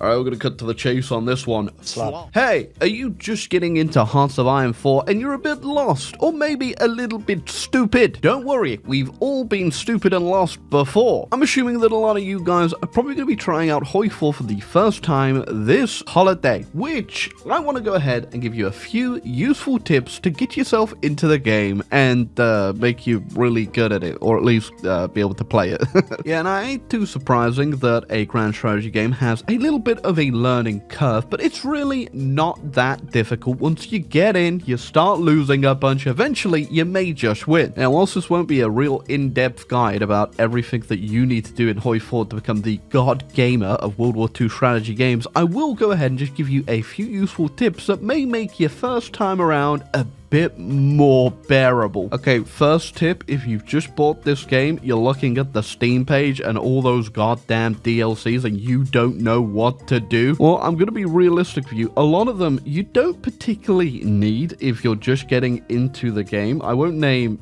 Alright, we're gonna cut to the chase on this one. Slap. Hey, are you just getting into Hearts of Iron 4 and you're a bit lost, or maybe a little bit stupid? Don't worry, we've all been stupid and lost before. I'm assuming that a lot of you guys are probably gonna be trying out Hoi 4 for the first time this holiday, which I want to go ahead and give you a few useful tips to get yourself into the game and make you really good at it, or at least be able to play it. Yeah, and it ain't too surprising that a grand strategy game has a little bit of a learning curve, but it's really not that difficult. Once you get in, you start losing a bunch, eventually you may just win. Now, whilst this won't be a real in-depth guide about everything that you need to do in Hoi 4 to become the god gamer of World War II strategy games, I will go ahead and just give you a few useful tips that may make your first time around a bit more bearable. Okay, first tip, if you've just bought this game, you're looking at the Steam page and all those goddamn DLCs and you don't know what to do, well, I'm gonna be realistic with you. A lot of them you don't particularly need if you're just getting into the game. I won't name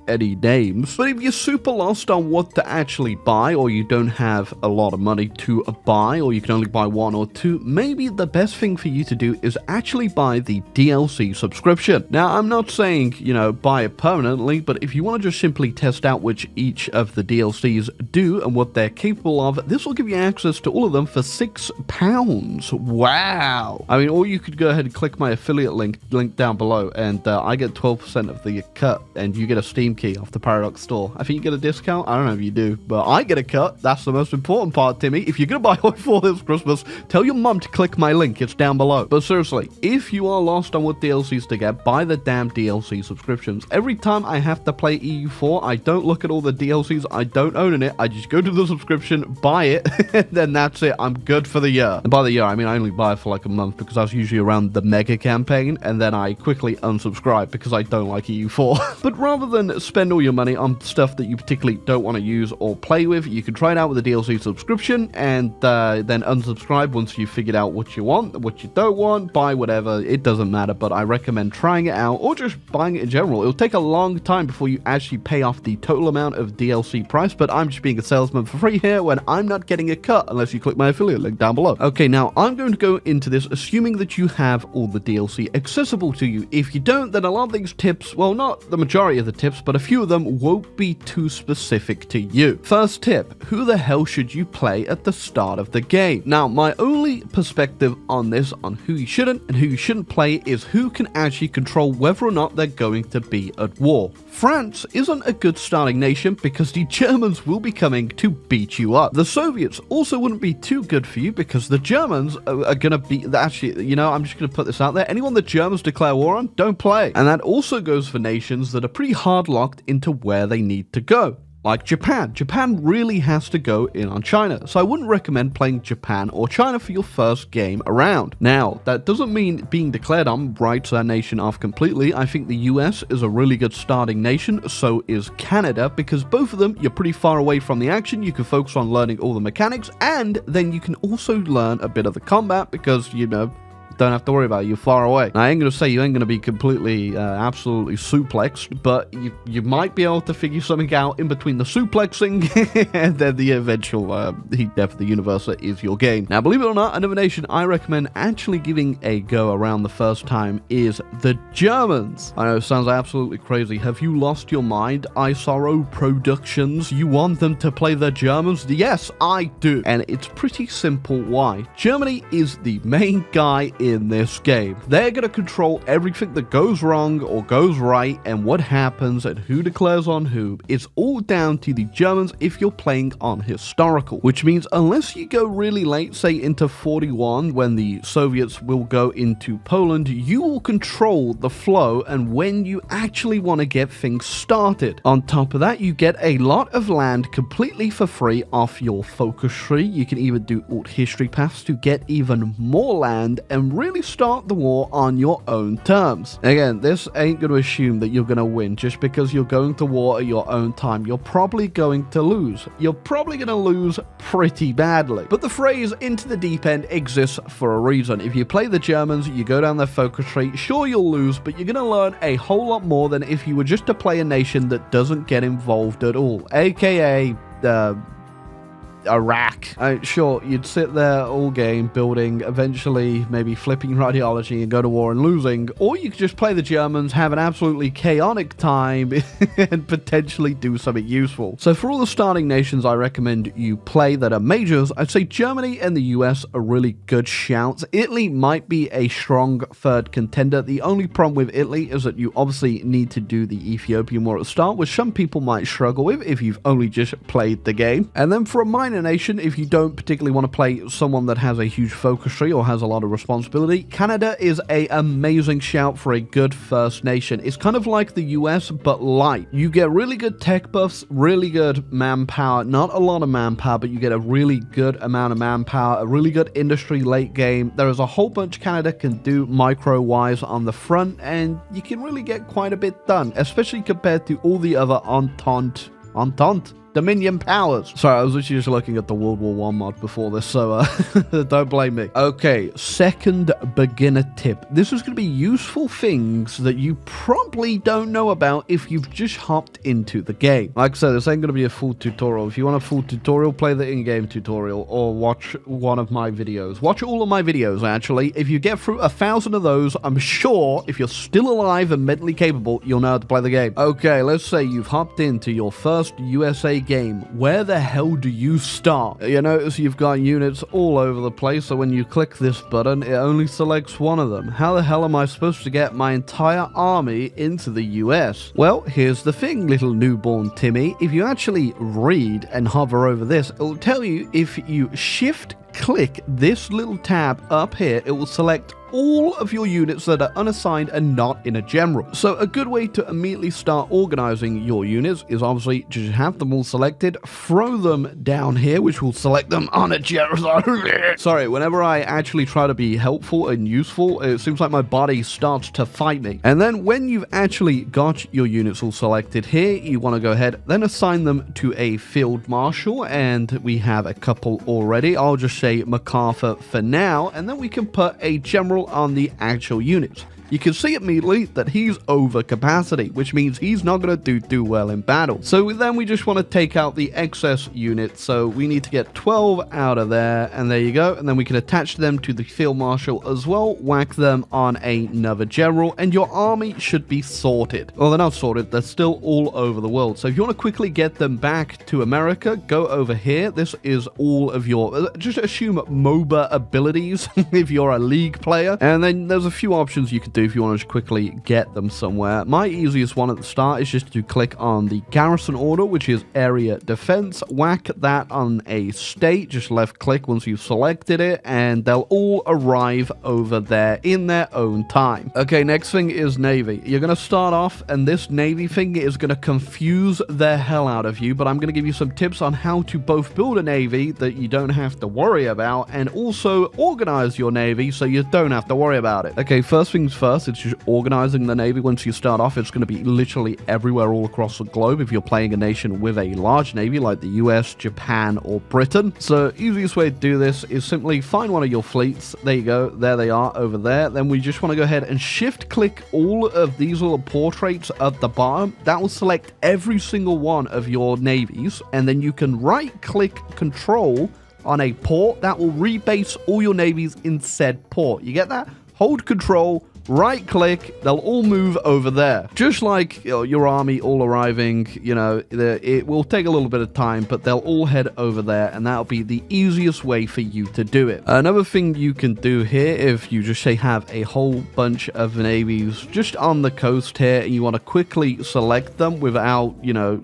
any names, but if you're super lost on what to actually buy, or you don't have a lot of money to buy, or you can only buy one or two, maybe the best thing for you to do is actually buy the DLC subscription. Now, I'm not saying, you know, buy it permanently, but if you want to just simply test out which each of the DLCs do and what they're capable of, this will give you access to all of them for £6. Wow. I mean, or you could go ahead and click my affiliate link down below, and I get 12% of the cut, and you get a Steam key off the Paradox store. I think you get a discount. I don't know if you do, but I get a cut. That's the most important part, Timmy. If you're gonna buy Hoi 4 this Christmas, tell your mum to click my link. It's down below. But seriously, if you are lost on what DLCs to get, buy the damn DLC subscriptions. Every time I have to play EU4, I don't look at all the DLCs. I don't own it. I just go to the subscription, buy it, and then that's it. I'm good for the year. And by the year, I mean I only buy it for like a month because that's usually around the mega campaign, and then I quickly unsubscribe because I don't like EU4. But rather than spend all your money on stuff that you particularly don't want to use or play with, you can try it out with a DLC subscription and then unsubscribe once you've figured out what you want, what you don't want, buy whatever, it doesn't matter, but I recommend trying it out or just buying it in general. It'll take a long time before you actually pay off the total amount of DLC price, but I'm just being a salesman for free here when I'm not getting a cut unless you click my affiliate link down below. Okay, now I'm going to go into this assuming that you have all the DLC accessible to you. If you don't, then a lot of these tips, well, not the majority of the tips, but a few of them won't be too specific to you. First tip, who the hell should you play at the start of the game? Now, my only perspective on this, on who you shouldn't and who you shouldn't play, is who can actually control whether or not they're going to be at war. France isn't a good starting nation because the Germans will be coming to beat you up. The Soviets also wouldn't be too good for you because the Germans are going to be, actually, you know, I'm just going to put this out there. Anyone the Germans declare war on, don't play. And that also goes for nations that are pretty hard locked into where they need to go. Like Japan. Japan really has to go in on China, so I wouldn't recommend playing Japan or China for your first game around. Now, that doesn't mean being declared on writes that nation off completely. I think the US is a really good starting nation, so is Canada, because both of them, you're pretty far away from the action, you can focus on learning all the mechanics, and then you can also learn a bit of the combat because, you know, don't have to worry about it. You're far away. Now, I ain't going to say you ain't going to be completely, absolutely suplexed, but you might be able to figure something out in between the suplexing and then the eventual heat death of the universe is your game. Now, believe it or not, another nation I recommend actually giving a go around the first time is the Germans. I know it sounds absolutely crazy. Have you lost your mind? iSorrow Productions, you want them to play the Germans? Yes, I do. And it's pretty simple why. Germany is the main guy in this game. They're going to control everything that goes wrong or goes right, and what happens and who declares on who. It's all down to the Germans if you're playing on historical, which means unless you go really late, say into 41, when the Soviets will go into Poland, you will control the flow and when you actually want to get things started. On top of that, you get a lot of land completely for free off your focus tree. You can even do alt history paths to get even more land and really start the war on your own terms. Again, this ain't going to assume that you're going to win just because you're going to war at your own time. You're probably going to lose. You're probably going to lose pretty badly. But the phrase into the deep end exists for a reason. If you play the Germans, you go down their focus tree, sure you'll lose, but you're going to learn a whole lot more than if you were just to play a nation that doesn't get involved at all. AKA, Iraq. Sure, you'd sit there all game building, eventually maybe flipping your ideology and go to war and losing, or you could just play the Germans, have an absolutely chaotic time, and potentially do something useful. So for all the starting nations I recommend you play that are majors, I'd say Germany and the US are really good shouts. Italy might be a strong third contender. The only problem with Italy is that you obviously need to do the Ethiopian war at the start, which some people might struggle with if you've only just played the game. And then for a minor nation, if you don't particularly want to play someone that has a huge focus tree or has a lot of responsibility, Canada is an amazing shout for a good first nation. It's kind of like the US, but light. You get really good tech buffs, really good manpower, not a lot of manpower, but you get a really good amount of manpower, a really good industry late game. There is a whole bunch Canada can do micro-wise on the front, and you can really get quite a bit done, especially compared to all the other Entente Dominion powers. Sorry, I was actually just looking at the World War I mod before this, so don't blame me. Okay, second beginner tip. This is going to be useful things that you probably don't know about if you've just hopped into the game. Like I said, this ain't going to be a full tutorial. If you want a full tutorial, play the in-game tutorial or watch one of my videos. Watch all of my videos, actually. If you get through 1,000 of those, I'm sure if you're still alive and mentally capable, you'll know how to play the game. Okay, let's say you've hopped into your first USA game. Where the hell do you start? You notice you've got units all over the place, so when you click this button, it only selects one of them. How the hell am I supposed to get my entire army into the US? Well, here's the thing, little newborn Timmy. If you actually read and hover over this, it will tell you if you shift click this little tab up here, it will select all of your units that are unassigned and not in a general. So a good way to immediately start organizing your units is obviously just have them all selected, throw them down here, which will select them on a general. Sorry, whenever I actually try to be helpful and useful, it seems like my body starts to fight me. And then when you've actually got your units all selected here, you want to go ahead, then assign them to a field marshal, and we have a couple already. I'll just say MacArthur for now, and then we can put a general on the actual units. You can see immediately that he's over capacity, which means he's not going to do well in battle. So then we just want to take out the excess units. So we need to get 12 out of there, and there you go. And then we can attach them to the field marshal as well, whack them on another general, and your army should be sorted. Well, they're not sorted, they're still all over the world. So if you want to quickly get them back to America, go over here. This is all of your, just assume MOBA abilities if you're a League player. And then there's a few options you can do if you want to just quickly get them somewhere. My easiest one at the start is just to click on the garrison order, which is area defense, whack that on a state, just left click once you've selected it, and they'll all arrive over there in their own time. Okay, next thing is navy. You're going to start off, and this navy thing is going to confuse the hell out of you, but I'm going to give you some tips on how to both build a navy that you don't have to worry about, and also organize your navy so you don't have to worry about it. Okay, first things first, it's just organizing the navy. Once you start off, it's going to be literally everywhere all across the globe if you're playing a nation with a large navy like the US, Japan, or Britain. So easiest way to do this is simply find one of your fleets. There you go. There they are over there. Then we just want to go ahead and shift click all of these little portraits at the bottom. That will select every single one of your navies, and then you can right click control on a port that will rebase all your navies in said port. You get that? Hold control, right click, they'll all move over there. Just like your army all arriving, it will take a little bit of time, but they'll all head over there, and that'll be the easiest way for you to do it. Another thing you can do here, if you just say have a whole bunch of navies just on the coast here, and you want to quickly select them without,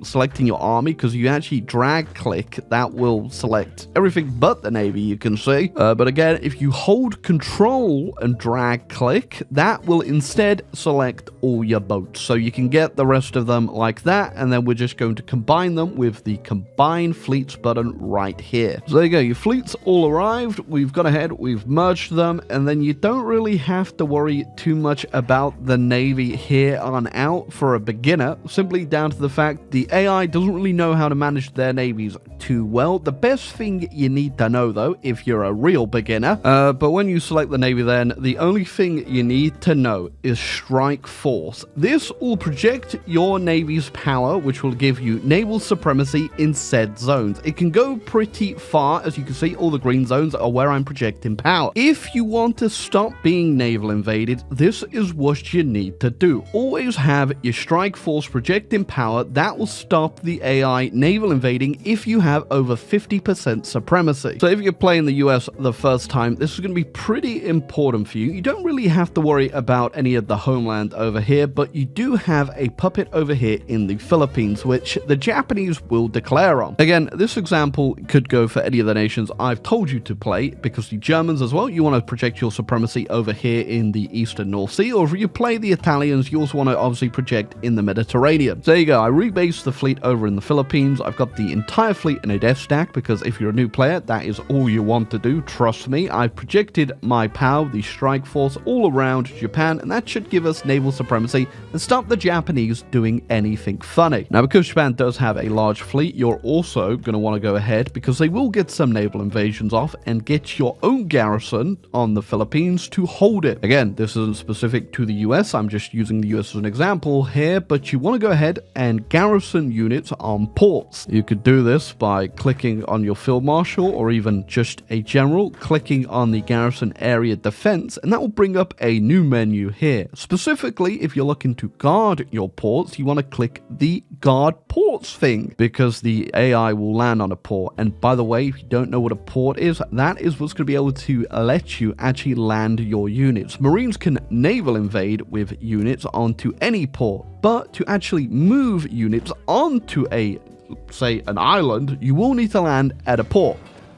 selecting your army, because you actually drag click, that will select everything but the navy, you can see. But again, if you hold control and drag click, that will instead select all your boats. So you can get the rest of them like that, and then we're just going to combine them with the combine fleets button right here. So there you go, your fleets all arrived, we've gone ahead, we've merged them, and then you don't really have to worry too much about the navy here on out for a beginner, simply down to the fact the AI doesn't really know how to manage their navies too well. The best thing you need to know though, if you're a real beginner, but when you select the navy, then the only thing you need to know is Strike Force. This will project your Navy's power, which will give you naval supremacy in said zones. It can go pretty far. As you can see, all the green zones are where I'm projecting power. If you want to stop being naval invaded, this is what you need to do. Always have your Strike Force projecting power. That will stop the AI naval invading if you have over 50% supremacy. So if you're playing the US the first time, this is going to be pretty important for you. You don't really have to worry about any of the homeland over here, but you do have a puppet over here in the Philippines, which the Japanese will declare on. Again, this example could go for any of the nations I've told you to play, because the Germans as well, you want to project your supremacy over here in the Eastern North Sea, or if you play the Italians, you also want to obviously project in the Mediterranean. So there you go, I rebased the fleet over in the Philippines. I've got the entire fleet in a death stack, because if you're a new player, that is all you want to do, trust me. I've projected my power, the Strike Force, all around Japan, and that should give us naval supremacy and stop the Japanese doing anything funny. Now, because Japan does have a large fleet, you're also going to want to go ahead, because they will get some naval invasions off, and get your own garrison on the Philippines to hold it. Again, this isn't specific to the US, I'm just using the US as an example here, but you want to go ahead and garrison units on ports. You could do this by clicking on your field marshal, or even just a general, clicking on the garrison area defense, and that will bring up a new menu here. Specifically, if you're looking to guard your ports, you want to click the guard ports thing, because the AI will land on a port. And by the way, if you don't know what a port is, that is what's going to be able to let you actually land your units. Marines can naval invade with units onto any port, but to actually move units onto say an island, you will need to land at a port.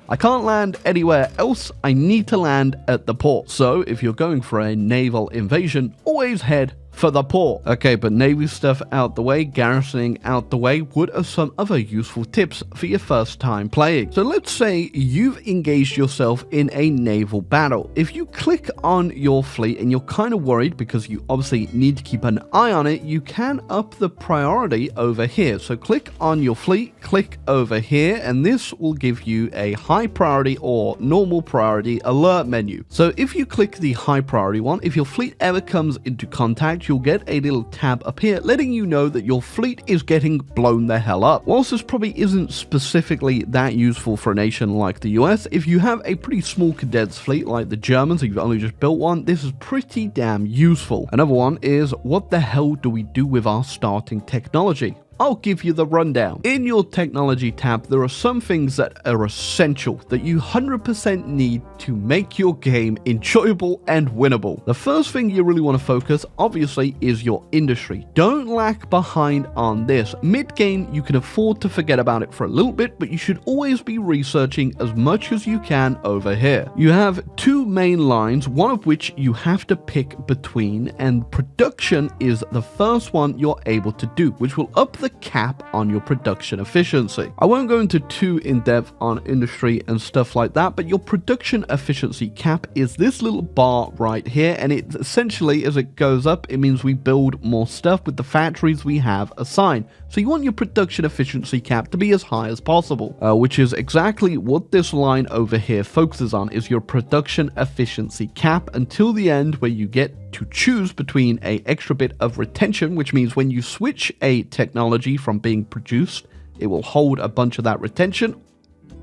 I can't land anywhere else, I need to land at the port. So if you're going for a naval invasion, always head for the port. Okay, but Navy stuff out the way, garrisoning out the way, what are some other useful tips for your first time playing? So let's say you've engaged yourself in a naval battle. If you click on your fleet and you're kind of worried because you obviously need to keep an eye on it, you can up the priority over here. So click on your fleet, click over here, and this will give you a high priority or normal priority alert menu. So if you click the high priority one, if your fleet ever comes into contact, you'll get a little tab up here letting you know that your fleet is getting blown the hell up. Whilst this probably isn't specifically that useful for a nation like the US, if you have a pretty small condensed fleet like the Germans, and you've only just built one, this is pretty damn useful. Another one is, what the hell do we do with our starting technology? I'll give you the rundown. In your technology tab, there are some things that are essential that you 100% need to make your game enjoyable and winnable. The first thing you really want to focus, obviously, is your industry. Don't lag behind on this. Mid-game, you can afford to forget about it for a little bit, but you should always be researching as much as you can over here. You have two main lines, one of which you have to pick between, and production is the first one you're able to do, which will up the cap on your production efficiency. I won't go into too in-depth on industry and stuff like that, but your production efficiency cap is this little bar right here, and it essentially, as it goes up, it means we build more stuff with the factories we have assigned. So you want your production efficiency cap to be as high as possible, which is exactly what this line over here focuses on, is your production efficiency cap until the end, where you get to choose between a extra bit of retention, which means when you switch a technology from being produced, it will hold a bunch of that retention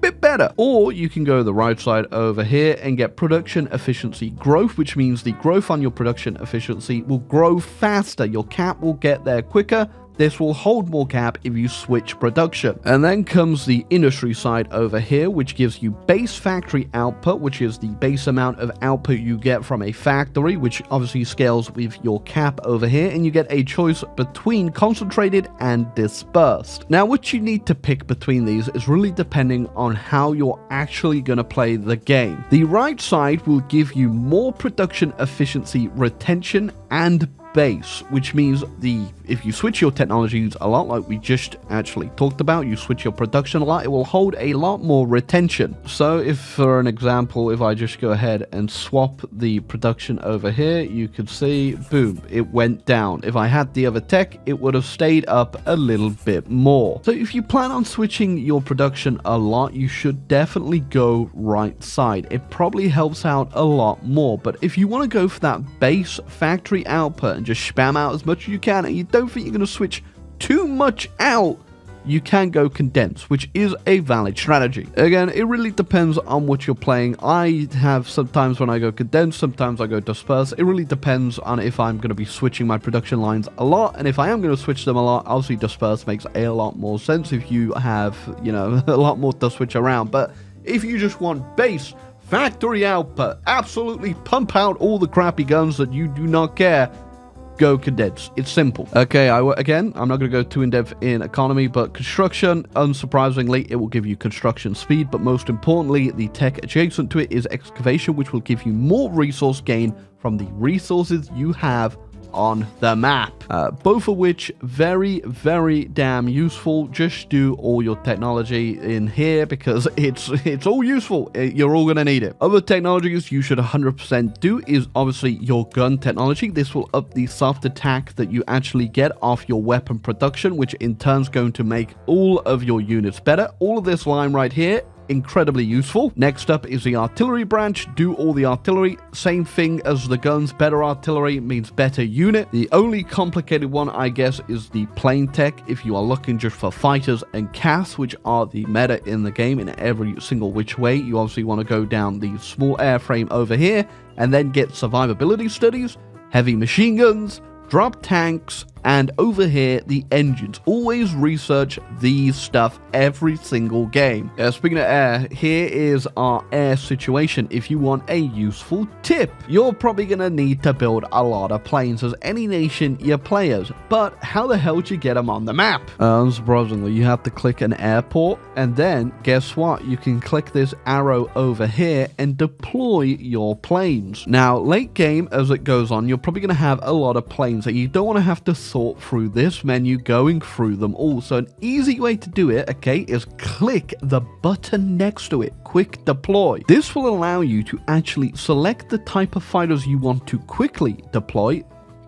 bit better. Or you can go the right side over here and get production efficiency growth, which means the growth on your production efficiency will grow faster. Your cap will get there quicker. This will hold more cap if you switch production. And then comes the industry side over here, which gives you base factory output, which is the base amount of output you get from a factory, which obviously scales with your cap over here, and you get a choice between concentrated and dispersed. Now, what you need to pick between these is really depending on how you're actually going to play the game. The right side will give you more production efficiency retention and base, which means if you switch your technologies a lot, like we just actually talked about, you switch your production a lot, it will hold a lot more retention. So if, for an example, if I just go ahead and swap the production over here, you could see, boom, it went down. If I had the other tech, it would have stayed up a little bit more. So if you plan on switching your production a lot, you should definitely go right side. It probably helps out a lot more. But if you want to go for that base factory output and just spam out as much as you can, and you don't think you're going to switch too much out, you can go condense, which is a valid strategy. Again, it really depends on what you're playing. I have sometimes when I go condense, sometimes I go disperse. It really depends on if I'm going to be switching my production lines a lot, and if I am going to switch them a lot, obviously disperse makes a lot more sense if you have, you know, a lot more to switch around. But if you just want base factory output, absolutely pump out all the crappy guns that you do not care, go condense. It's simple. Okay, again, I'm not going to go too in-depth in economy, but construction, unsurprisingly, it will give you construction speed, but most importantly, the tech adjacent to it is excavation, which will give you more resource gain from the resources you have on the map. Both of which very, very damn useful. Just do all your technology in here because it's all useful. You're all gonna need it. Other technologies you should 100% do is obviously your gun technology. This will up the soft attack that you actually get off your weapon production, which in turn is going to make all of your units better. All of this line right here, incredibly useful. Next up is the artillery branch. Do all the artillery. Same thing as the guns. Better artillery means better unit. The only complicated one, I guess, is the plane tech. If you are looking just for fighters and CAS, which are the meta in the game in every single which way, you obviously want to go down the small airframe over here and then get survivability studies, heavy machine guns, drop tanks, and over here, the engines. Always research these stuff every single game. Speaking of air, here is our air situation. If you want a useful tip, you're probably going to need to build a lot of planes as any nation you play as. But how the hell do you get them on the map? Unsurprisingly, you have to click an airport, and then guess what? You can click this arrow over here and deploy your planes. Now, late game, as it goes on, you're probably going to have a lot of planes that you don't want to have to sort through this menu going through them all. So an easy way to do it, okay, is click the button next to it, quick deploy. This will allow you to actually select the type of fighters you want to quickly deploy.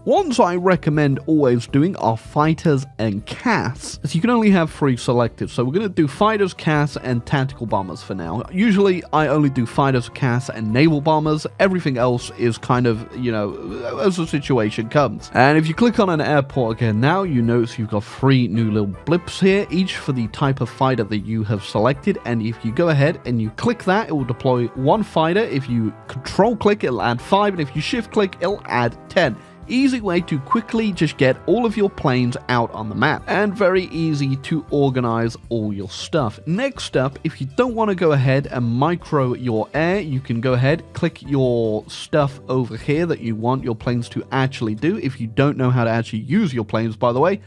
Ones I recommend always doing are fighters and CAS, as you can only have 3 selected. So we're going to do fighters, CAS, and tactical bombers for now. Usually I only do fighters, CAS, and naval bombers. Everything else is kind of, you know, as the situation comes. And if you click on an airport again now, you notice you've got 3 new little blips here, each for the type of fighter that you have selected. And if you go ahead and you click that, it will deploy 1 fighter. If you control click, it'll add 5. And if you shift click, it'll add 10. Easy way to quickly just get all of your planes out on the map, and very easy to organize all your stuff. Next up, if you don't want to go ahead and micro your air, you can go ahead, click your stuff over here that you want your planes to actually do. If you don't know how to actually use your planes, by the way,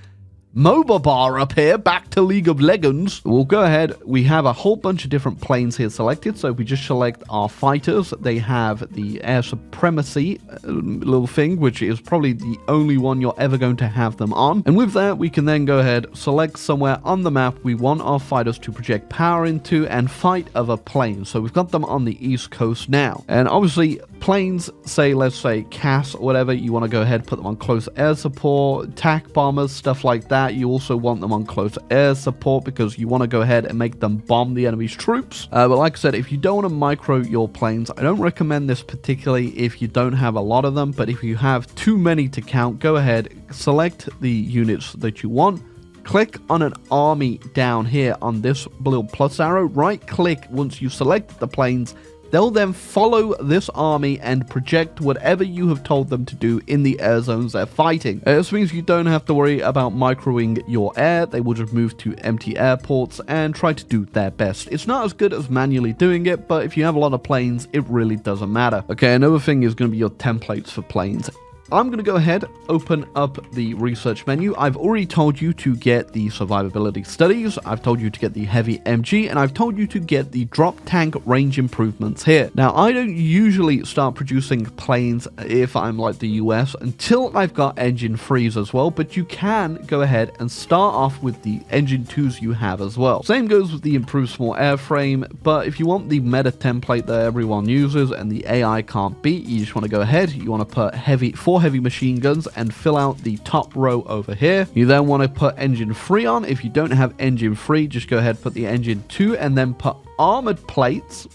MOBA bar up here, back to League of Legends. We'll go ahead. We have a whole bunch of different planes here selected. So if we just select our fighters, they have the air supremacy little thing, which is probably the only one you're ever going to have them on. And with that, we can then go ahead, select somewhere on the map we want our fighters to project power into and fight other planes. So we've got them on the East Coast now. And obviously, planes, say, let's say CAS or whatever, you want to go ahead, put them on close air support, TAC bombers, stuff like that. You also want them on close air support because you want to go ahead and make them bomb the enemy's troops. But like I said, if you don't want to micro your planes, I don't recommend this particularly if you don't have a lot of them. But if you have too many to count, go ahead, select the units that you want. Click on an army down here on this little plus arrow. Right click once you select the planes. They'll then follow this army and project whatever you have told them to do in the air zones they're fighting. This means you don't have to worry about microing your air. They will just move to empty airports and try to do their best. It's not as good as manually doing it, but if you have a lot of planes, it really doesn't matter. Okay, another thing is going to be your templates for planes. I'm going to go ahead, open up the research menu. I've already told you to get the survivability studies. I've told you to get the heavy MG, and I've told you to get the drop tank range improvements here. Now, I don't usually start producing planes if I'm like the US until I've got engine 3s as well, but you can go ahead and start off with the engine 2s you have as well. Same goes with the improved small airframe, but if you want the meta template that everyone uses and the AI can't beat, you just want to go ahead, you want to put 4 heavy machine guns and fill out the top row over here. You then want to put engine 3 on. If you don't have engine 3, just go ahead, put the engine 2 and then put armored plates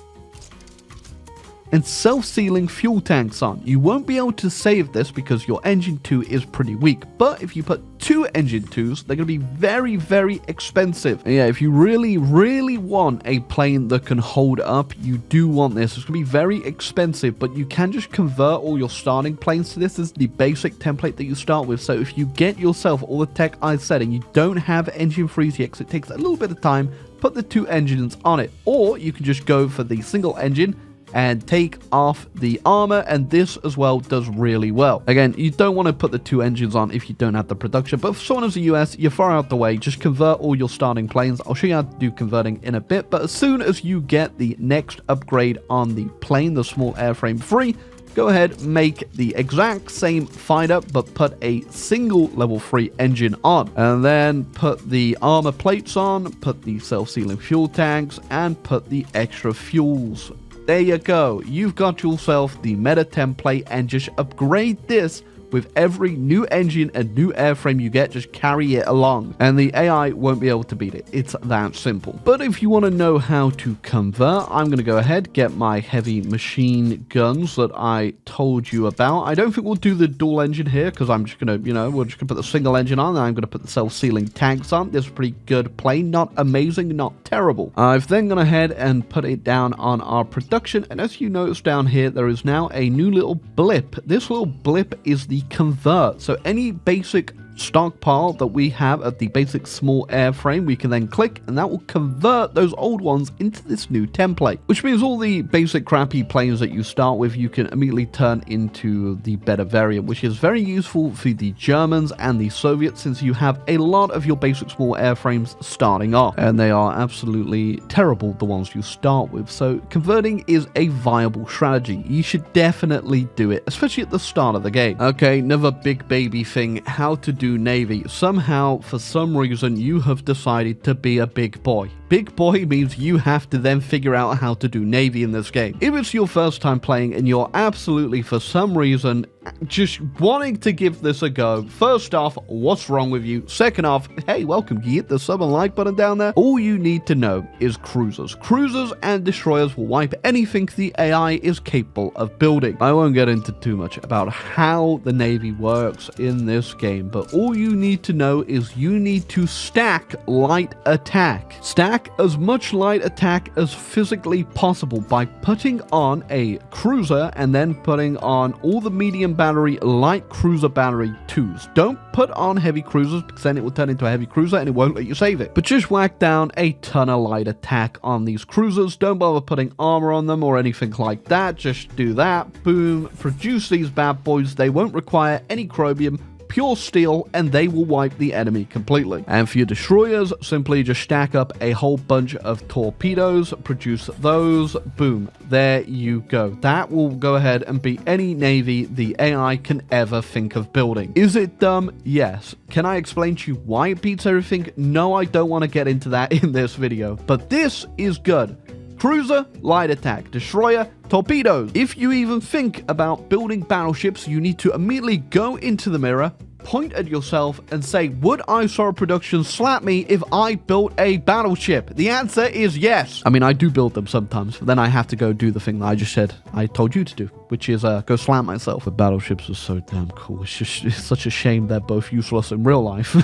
and self-sealing fuel tanks on. You won't be able to save this because your engine 2 is pretty weak, but if you put 2 engine 2s, they're going to be very, very expensive. And yeah, if you really, really want a plane that can hold up, you do want this. It's going to be very expensive, but you can just convert all your starting planes to this. This is the basic template that you start with. So if you get yourself all the tech I said and you don't have engine 3s yet, because it takes a little bit of time, put the 2 engines on it. Or you can just go for the single engine and take off the armor, and this as well does really well. Again, you don't want to put the 2 engines on if you don't have the production, but for someone as the US, you're far out the way. Just convert all your starting planes. I'll show you how to do converting in a bit, but as soon as you get the next upgrade on the plane, the small airframe 3, go ahead, make the exact same fighter, but put a single level 3 engine on. And then put the armor plates on, put the self-sealing fuel tanks, and put the extra fuels. There you go. You've got yourself the meta template, and just upgrade this with every new engine and new airframe you get. Just carry it along and the AI won't be able to beat it. It's that simple. But if you want to know how to convert, I'm going to go ahead, get my heavy machine guns that I told you about. I don't think we'll do the dual engine here because I'm just going to, we're just going to put the single engine on, and I'm going to put the self-sealing tanks on. This is a pretty good plane. Not amazing, not terrible. I've then gone ahead and put it down on our production, and as you notice down here, there is now a new little blip. This little blip is the convert. So any basic stockpile that we have at the basic small airframe, we can then click, and that will convert those old ones into this new template, which means all the basic crappy planes that you start with, you can immediately turn into the better variant, which is very useful for the Germans and the Soviets, since you have a lot of your basic small airframes starting off, and they are absolutely terrible, the ones you start with. So converting is a viable strategy. You should definitely do it, especially at the start of the game. Okay, another big baby thing, how to do Navy. Somehow, for some reason, you have decided to be a big boy. Big boy means you have to then figure out how to do Navy in this game. If it's your first time playing and you're absolutely, for some reason, just wanting to give this a go, first off, what's wrong with you? Second off, hey, welcome. You hit the sub and like button down there. All you need to know is cruisers. Cruisers and destroyers will wipe anything the AI is capable of building. I won't get into too much about how the Navy works in this game, but all you need to know is you need to stack light attack. Stack as much light attack as physically possible by putting on a cruiser and then putting on all the medium battery light cruiser battery 2s. Don't put on heavy cruisers because then it will turn into a heavy cruiser and it won't let you save it. But just whack down a ton of light attack on these cruisers. Don't bother putting armor on them or anything like that. Just do that. Boom. Produce these bad boys. They won't require any chromium, pure steel, and they will wipe the enemy completely. And for your destroyers, simply just stack up a whole bunch of torpedoes, produce those, boom, there you go. That will go ahead and beat any navy the AI can ever think of building. Is it dumb? Yes. Can I explain to you why it beats everything? No, I don't want to get into that in this video, but this is good. Cruiser, light attack, destroyer, torpedoes. If you even think about building battleships, you need to immediately go into the mirror, point at yourself and say, would iSorrow Productions slap me if I built a battleship? The answer is yes. I mean, I do build them sometimes, but then I have to go do the thing that I just said I told you to do, which is go slam myself. The battleships are so damn cool. It's such a shame they're both useless in real life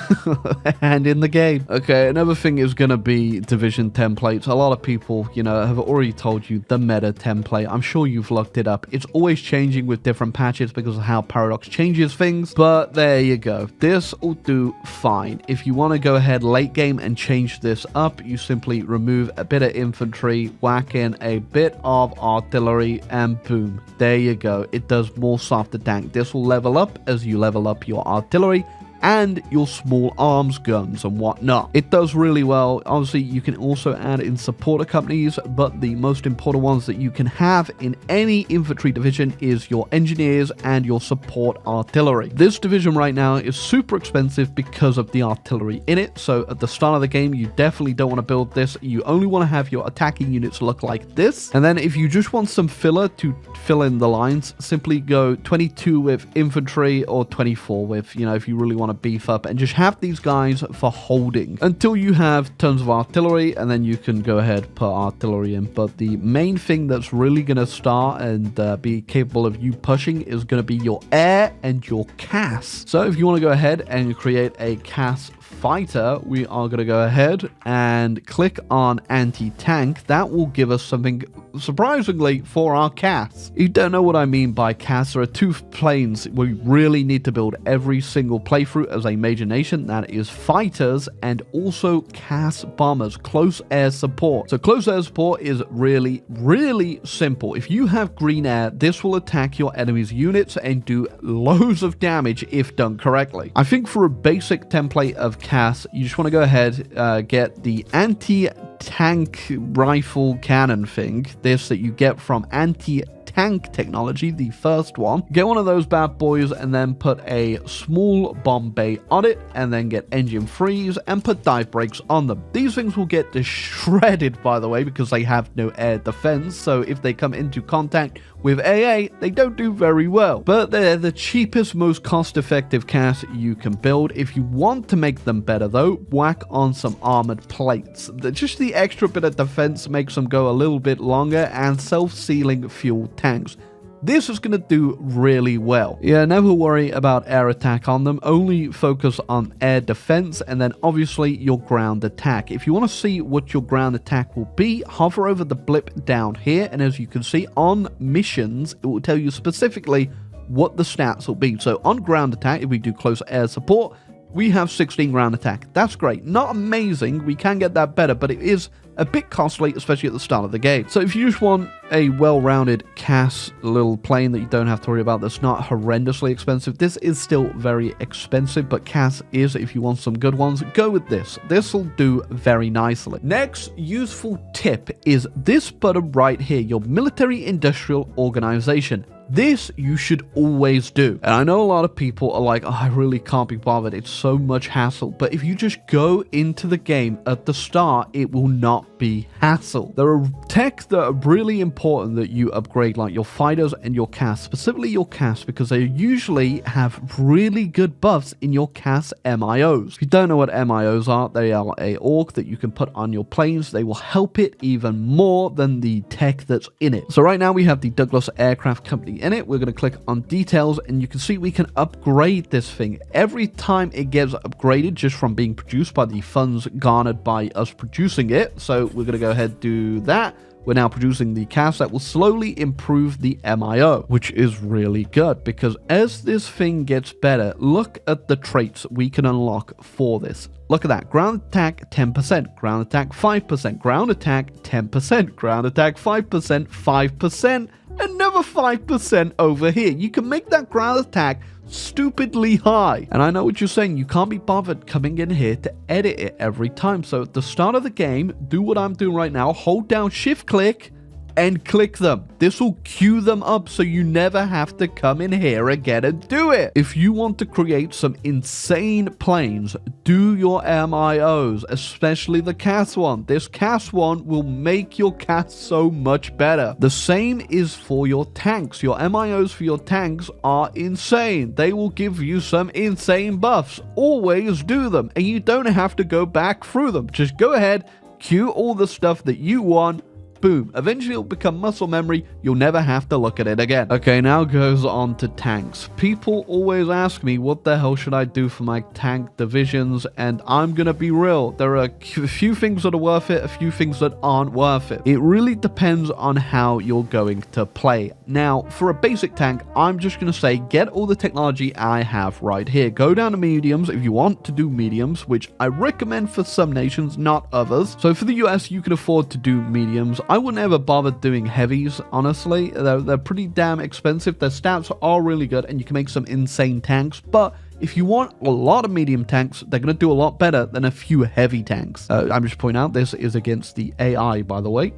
and in the game. Okay, another thing is going to be division templates. A lot of people, have already told you the meta template. I'm sure you've looked it up. It's always changing with different patches because of how Paradox changes things, but there you go. This will do fine. If you want to go ahead late game and change this up, you simply remove a bit of infantry, whack in a bit of artillery, and boom, there you go. It does more softer tank. This will level up as you level up your artillery and your small arms guns and whatnot. It does really well. Obviously, you can also add in supporter companies, but the most important ones that you can have in any infantry division is your engineers and your support artillery. This division right now is super expensive because of the artillery in it, so at the start of the game, you definitely don't want to build this. You only want to have your attacking units look like this, and then if you just want some filler to fill in the lines, simply go 22 with infantry or 24 with, you know, if you really want to beef up, and just have these guys for holding until you have tons of artillery, and then you can go ahead put artillery in. But the main thing that's really going to start and be capable of you pushing is going to be your air and your CAS. So if you want to go ahead and create a CAS fighter, we are going to go ahead and click on anti-tank. That will give us something surprisingly for our CAS. You don't know what I mean by CAS. There are two planes we really need to build every single playthrough as a major nation. That is fighters and also CAS bombers, close air support. So close air support is really, really simple. If you have green air, this will attack your enemy's units and do loads of damage if done correctly. I think for a basic template of CAS, you just want to go ahead, get the anti-tank rifle cannon thing, this that you get from anti-tank technology, the first one. Get one of those bad boys and then put a small bomb bay on it, and then get engine freeze and put dive brakes on them. These things will get shredded, by the way, because they have no air defense, so if they come into contact with AA, they don't do very well. But they're the cheapest, most cost-effective CAS you can build. If you want to make them better, though, whack on some armored plates. Just the extra bit of defense makes them go a little bit longer, and self-sealing fuel tanks. This is going to do really well. Yeah, never worry about air attack on them. Only focus on air defense and then obviously your ground attack. If you want to see what your ground attack will be, hover over the blip down here, and as you can see on missions, it will tell you specifically what the stats will be. So on ground attack, if we do close air support, we have 16 ground attack. That's great. Not amazing. We can get that better, but it is a bit costly, especially at the start of the game. So if you just want a well-rounded CAS little plane that you don't have to worry about, that's not horrendously expensive. This is still very expensive, but CAS is, if you want some good ones, go with this. This will do very nicely. Next useful tip is this button right here, your military industrial organization. This you should always do. And I know a lot of people are like, oh, I really can't be bothered. It's so much hassle. But if you just go into the game at the start, it will not be hassle. There are tech that are really important that you upgrade, like your fighters and your CAS, specifically your CAS, because they usually have really good buffs in your CAS MIOs. If you don't know what MIOs are, they are a org that you can put on your planes. They will help it even more than the tech that's in it. So right now we have the Douglas Aircraft Company in it. We're going to click on details, and you can see we can upgrade this thing. Every time it gets upgraded just from being produced by the funds garnered by us producing it. So we're going to go ahead and do that. We're now producing the CAS that will slowly improve the MIO, which is really good because as this thing gets better, look at the traits we can unlock for this. Look at that. Ground attack 10%, ground attack 5%, ground attack 10%, ground attack 5%, 5%, another 5% over here. You can make that ground attack stupidly high. And I know what you're saying, you can't be bothered coming in here to edit it every time. So at the start of the game, do what I'm doing right now, hold down shift click and click them. This will queue them up so you never have to come in here again and do it. If you want to create some insane planes, do your MIOs, especially the CAS one. This CAS one will make your CAS so much better. The same is for your tanks. Your MIOs for your tanks are insane. They will give you some insane buffs. Always do them, and you don't have to go back through them. Just go ahead, queue all the stuff that you want, boom. Eventually it'll become muscle memory. You'll never have to look at it again. Okay, now goes on to tanks. People always ask me, what the hell should I do for my tank divisions? And I'm gonna be real. There are a few things that are worth it, a few things that aren't worth it. It really depends on how you're going to play. Now, for a basic tank, I'm just gonna say, get all the technology I have right here. Go down to mediums if you want to do mediums, which I recommend for some nations, not others. So for the US, you can afford to do mediums. I wouldn't ever bother doing heavies, honestly. They're pretty damn expensive. Their stats are really good, and you can make some insane tanks, but if you want a lot of medium tanks, they're going to do a lot better than a few heavy tanks. I'm just pointing out, this is against the AI, by the way,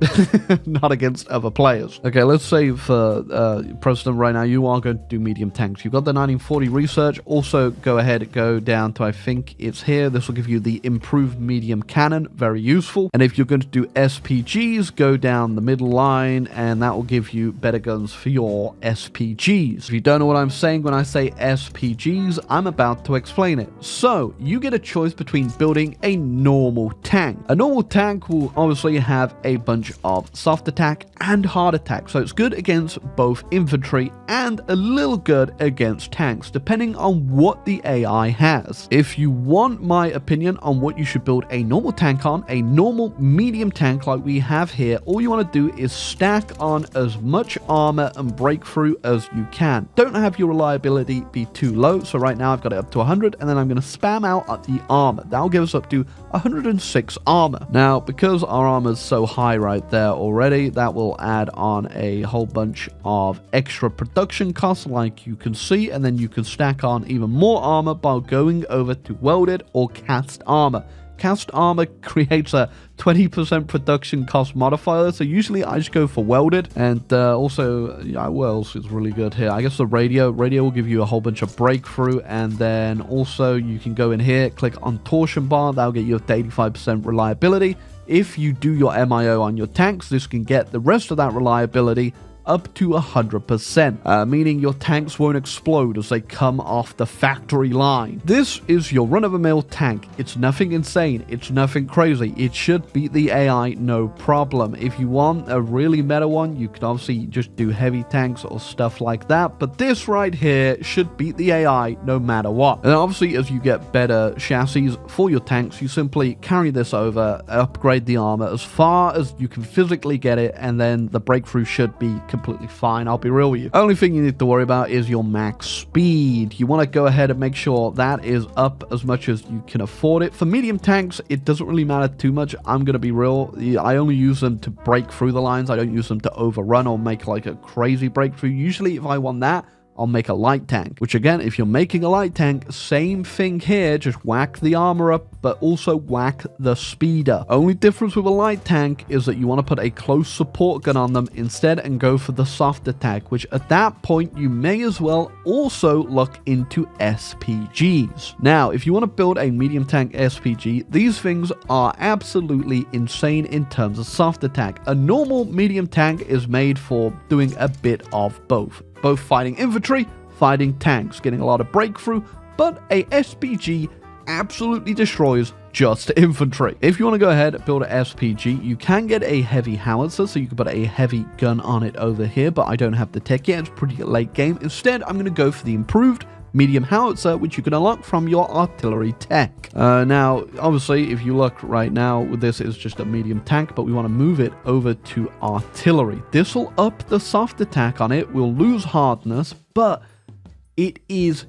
not against other players. Okay, let's say for President right now, you are going to do medium tanks. You've got the 1940 research. Also, go ahead, go down to, I think it's here. This will give you the improved medium cannon. Very useful. And if you're going to do SPGs, go down the middle line, and that will give you better guns for your SPGs. If you don't know what I'm saying when I say SPGs, I'm about to explain it. So you get a choice between building a normal tank. A normal tank will obviously have a bunch of soft attack and hard attack, so it's good against both infantry and a little good against tanks, depending on what the AI has. If you want my opinion on what you should build a normal tank on, a normal medium tank like we have here, all you want to do is stack on as much armor and breakthrough as you can. Don't have your reliability be too low, so right now I've got it up to 100, and then I'm going to spam out at the armor. That'll give us up to 106 armor. Now, because our armor is so high right there already, that will add on a whole bunch of extra production costs, like you can see, and then you can stack on even more armor by going over to welded or cast armor. Cast armor creates a 20% production cost modifier, so usually I just go for welded. And also, yeah, what else is really good here? I guess the radio will give you a whole bunch of breakthrough, and then also you can go in here, click on torsion bar. That'll get you up to 85% reliability. If you do your MIO on your tanks, this can get the rest of that reliability up to 100%, meaning your tanks won't explode as they come off the factory line. This is your run-of-the-mill tank. It's nothing insane. It's nothing crazy. It should beat the AI no problem. If you want a really meta one, you can obviously just do heavy tanks or stuff like that, but this right here should beat the AI no matter what. And obviously, as you get better chassis for your tanks, you simply carry this over, upgrade the armor as far as you can physically get it, and then the breakthrough should be completely fine. I'll be real with you. Only thing you need to worry about is your max speed. You want to go ahead and make sure that is up as much as you can afford it. For medium tanks, it doesn't really matter too much. I'm going to be real. I only use them to break through the lines. I don't use them to overrun or make like a crazy breakthrough. Usually, if I want that, I'll make a light tank, which again, if you're making a light tank, same thing here, just whack the armor up, but also whack the speeder. Only difference with a light tank is that you want to put a close support gun on them instead and go for the soft attack, which at that point, you may as well also look into SPGs. Now, if you want to build a medium tank SPG, these things are absolutely insane in terms of soft attack. A normal medium tank is made for doing a bit of both fighting infantry, fighting tanks, getting a lot of breakthrough, but a SPG absolutely destroys just infantry. If you want to go ahead and build an SPG, you can get a heavy howitzer, so you can put a heavy gun on it over here, but I don't have the tech yet. It's pretty late game. Instead, I'm going to go for the improved medium howitzer, which you can unlock from your artillery tech. Now, obviously, if you look right now, this is just a medium tank, but we want to move it over to artillery. This will up the soft attack on it. We'll lose hardness, but it is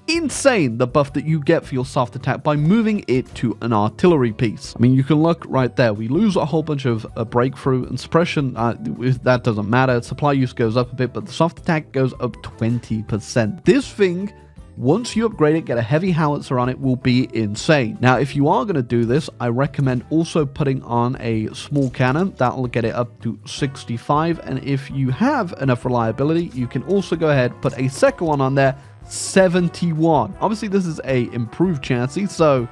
insane the buff that you get for your soft attack by moving it to an artillery piece. I mean, you can look right there. We lose a whole bunch of breakthrough and suppression. That doesn't matter. Supply use goes up a bit, but the soft attack goes up 20%. This thing, once you upgrade it, get a heavy howitzer on it, will be insane. Now, if you are going to do this, I recommend also putting on a small cannon. That'll get it up to 65. And if you have enough reliability, you can also go ahead, put a second one on there, 71. Obviously, this is a improved chassis, so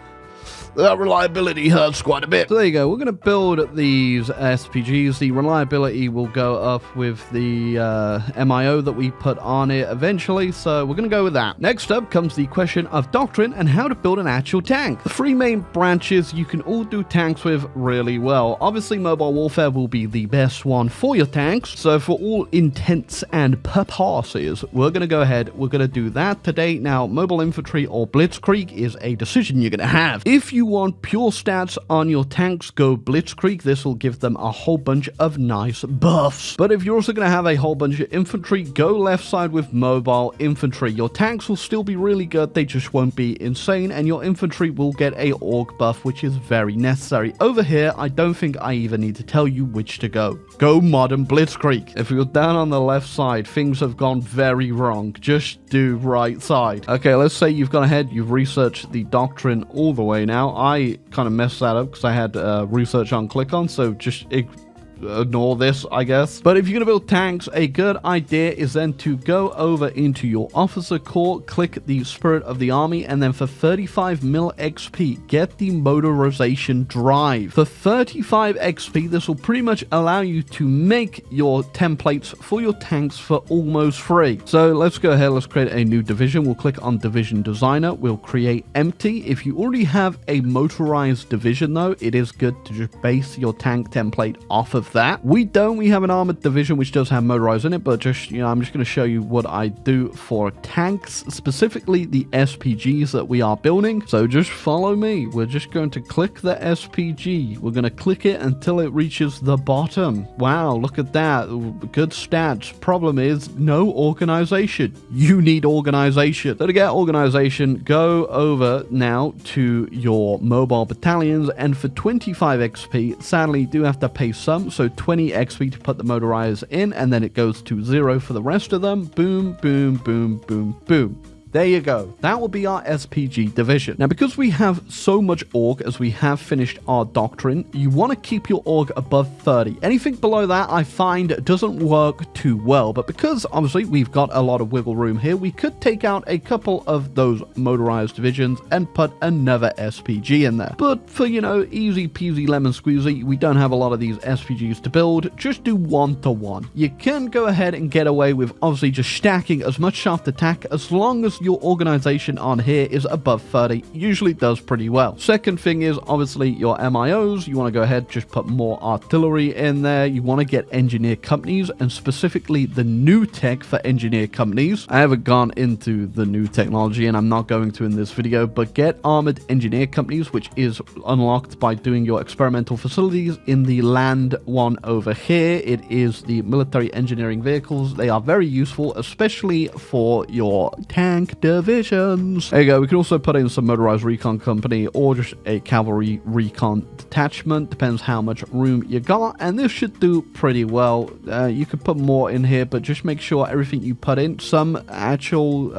That reliability hurts quite a bit. So there you go. We're going to build these SPGs. The reliability will go up with the MIO that we put on it eventually, so we're going to go with that. Next up comes the question of doctrine and how to build an actual tank. The three main branches you can all do tanks with really well. Obviously, mobile warfare will be the best one for your tanks, so for all intents and purposes, we're going to go ahead, we're going to do that today. Now, mobile infantry or blitzkrieg is a decision you're going to have. If you want pure stats on your tanks, go blitzkrieg. This will give them a whole bunch of nice buffs. But if you're also going to have a whole bunch of infantry, go left side with mobile infantry. Your tanks will still be really good, they just won't be insane, and your infantry will get a orc buff, which is very necessary. Over here, I don't think I even need to tell you which to go. Go modern blitzkrieg. If you're down on the left side, things have gone very wrong. Just do right side. Okay, let's say you've gone ahead, you've researched the doctrine all the way now. I kind of messed that up because I had research on click on, so just ignore this, I guess. But if you're going to build tanks, a good idea is then to go over into your officer core, click the spirit of the army, and then for 35 mil XP, get the motorization drive. For 35 XP, this will pretty much allow you to make your templates for your tanks for almost free. So let's go ahead, let's create a new division. We'll click on division designer, we'll create empty. If you already have a motorized division though, it is good to just base your tank template off of that. We have an armored division which does have motorized in it, but just, I'm just going to show you what I do for tanks, specifically the SPGs that we are building. So just follow me. We're just going to click the SPG. We're going to click it until it reaches the bottom. Wow, look at that. Good stats. Problem is no organization. You need organization. So to get organization, go over now to your mobile battalions, and for 25 XP, sadly, you do have to pay some. So 20 XP to put the motorized in, and then it goes to 0 for the rest of them. Boom, boom, boom, boom, boom. There you go. That will be our SPG division. Now, because we have so much org as we have finished our doctrine, you want to keep your org above 30. Anything below that, I find, doesn't work too well. But because, obviously, we've got a lot of wiggle room here, we could take out a couple of those motorized divisions and put another SPG in there. But for, easy peasy lemon squeezy, we don't have a lot of these SPGs to build. Just do 1-to-1. You can go ahead and get away with, obviously, just stacking as much shaft attack as long as your organization on here is above 30. Usually does pretty well. Second thing is obviously your MIOs. You want to go ahead, just put more artillery in there. You want to get engineer companies, and specifically the new tech for engineer companies. I haven't gone into the new technology, and I'm not going to in this video, but get armored engineer companies, which is unlocked by doing your experimental facilities in the land one over here. It is the military engineering vehicles. They are very useful, especially for your tank divisions. There you go. We can also put in some motorized recon company or just a cavalry recon detachment. Depends how much room you got, and this should do pretty well. You could put more in here, but just make sure everything you put in, some actual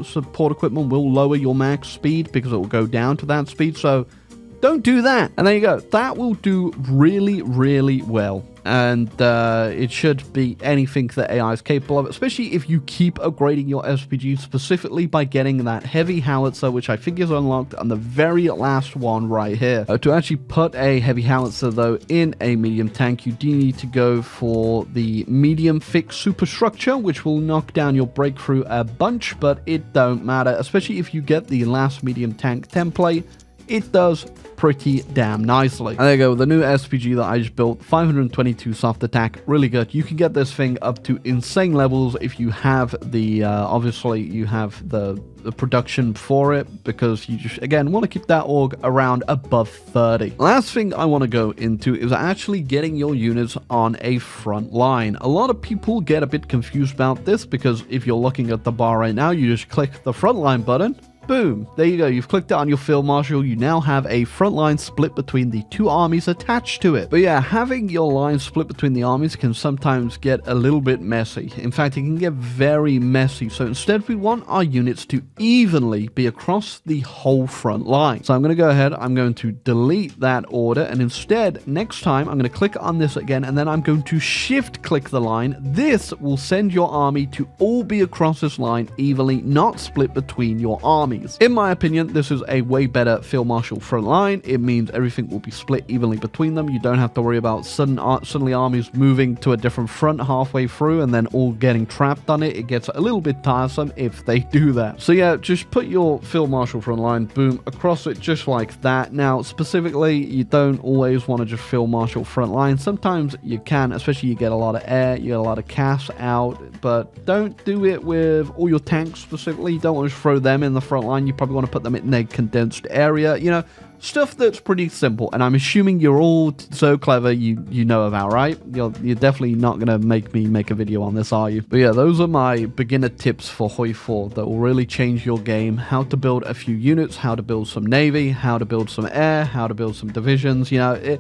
support equipment will lower your max speed because it will go down to that speed, so don't do that. And there you go. That will do really, really well. And it should be anything that AI is capable of, especially if you keep upgrading your SPG, specifically by getting that heavy howitzer, which I think is unlocked on the very last one right here. To actually put a heavy howitzer, though, in a medium tank, you do need to go for the medium thick superstructure, which will knock down your breakthrough a bunch, but it don't matter, especially if you get the last medium tank template. It does pretty damn nicely. And there you go, the new SPG that I just built, 522 soft attack, really good. You can get this thing up to insane levels if you have the, obviously you have the production for it, because you just, again, want to keep that org around above 30. Last thing I want to go into is actually getting your units on a front line. A lot of people get a bit confused about this, because if you're looking at the bar right now, you just click the front line button. Boom, there you go, you've clicked it on your field marshal. You now have a front line split between the two armies attached to it. But yeah, having your line split between the armies can sometimes get a little bit messy. In fact, it can get very messy. So instead, we want our units to evenly be across the whole front line. So I'm going to go ahead, I'm going to delete that order, and instead, next time, I'm going to click on this again, and then I'm going to shift click the line. This will send your army to all be across this line evenly, not split between your armies. armies. In my opinion, this is a way better Field Marshal front line. It means everything will be split evenly between them. You don't have to worry about suddenly armies moving to a different front halfway through and then all getting trapped on it. It gets a little bit tiresome if they do that. So yeah, just put your Field Marshal front line, boom, across it just like that. Now, specifically, you don't always want to just Field Marshal front line. Sometimes you can, especially you get a lot of air, you get a lot of CAS out, but don't do it with all your tanks specifically. You don't want to throw them in the front line. You probably want to put them in a condensed area, you know, stuff that's pretty simple. And I'm assuming you're all so clever you know about, right? You're definitely not going to make me make a video on this, are you? But yeah, those are my beginner tips for Hoi 4 that will really change your game. How to build a few units, how to build some navy, how to build some air, how to build some divisions, you know,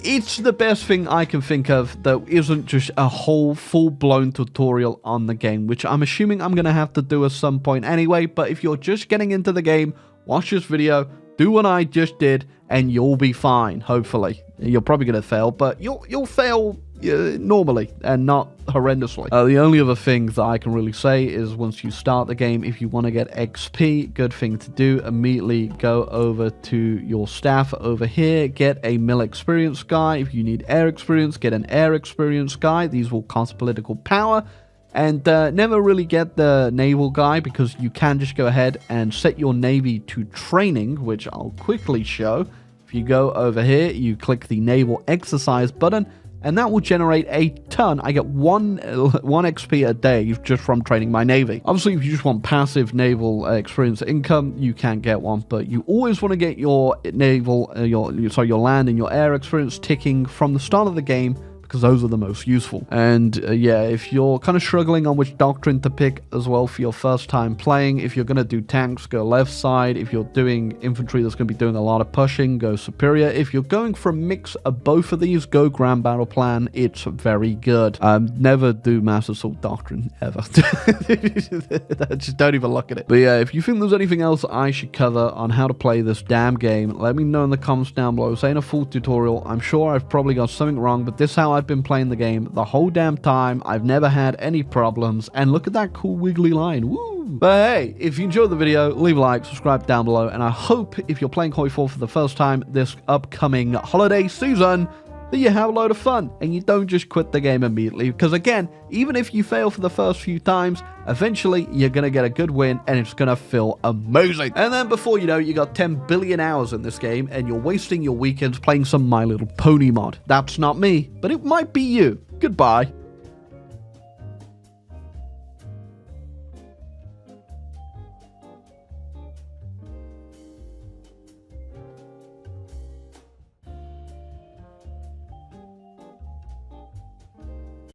it's the best thing I can think of that isn't just a whole full-blown tutorial on the game, which I'm assuming I'm going to have to do at some point anyway. But if you're just getting into the game, watch this video, do what I just did, and you'll be fine, hopefully. You're probably going to fail, but you'll fail normally and not horrendously. The only other thing that I can really say is once you start the game, if you want to get XP, good thing to do, immediately go over to your staff over here, get a mill experience guy. If you need air experience, get an air experience guy. These will cost political power. And never really get the naval guy, because you can just go ahead and set your navy to training, which I'll quickly show. If you go over here, you click the naval exercise button, and that will generate a ton. I get one XP a day just from training my navy. Obviously, if you just want passive naval experience income, you can get one, but you always want to get your naval, your land and your air experience ticking from the start of the game, because those are the most useful. And yeah, if you're kind of struggling on which doctrine to pick as well for your first time playing, if you're going to do tanks, go left side. If you're doing infantry that's going to be doing a lot of pushing, go superior. If you're going for a mix of both of these, go grand battle plan. It's very good. Never do mass assault doctrine ever. Just don't even look at it. But yeah, if you think there's anything else I should cover on how to play this damn game, let me know in the comments down below. This ain't a full tutorial. I'm sure I've probably got something wrong, but this is how I've been playing the game the whole damn time. I've never had any problems, and look at that cool wiggly line. Woo! But hey, if you enjoyed the video, leave a like, subscribe down below, and I hope if you're playing Hoi 4 for the first time this upcoming holiday season, that you have a load of fun and you don't just quit the game immediately, because again, even if you fail for the first few times, eventually you're gonna get a good win and it's gonna feel amazing. And then before you know it, you got 10 billion hours in this game and you're wasting your weekends playing some My Little Pony mod. That's not me, but it might be you. Goodbye.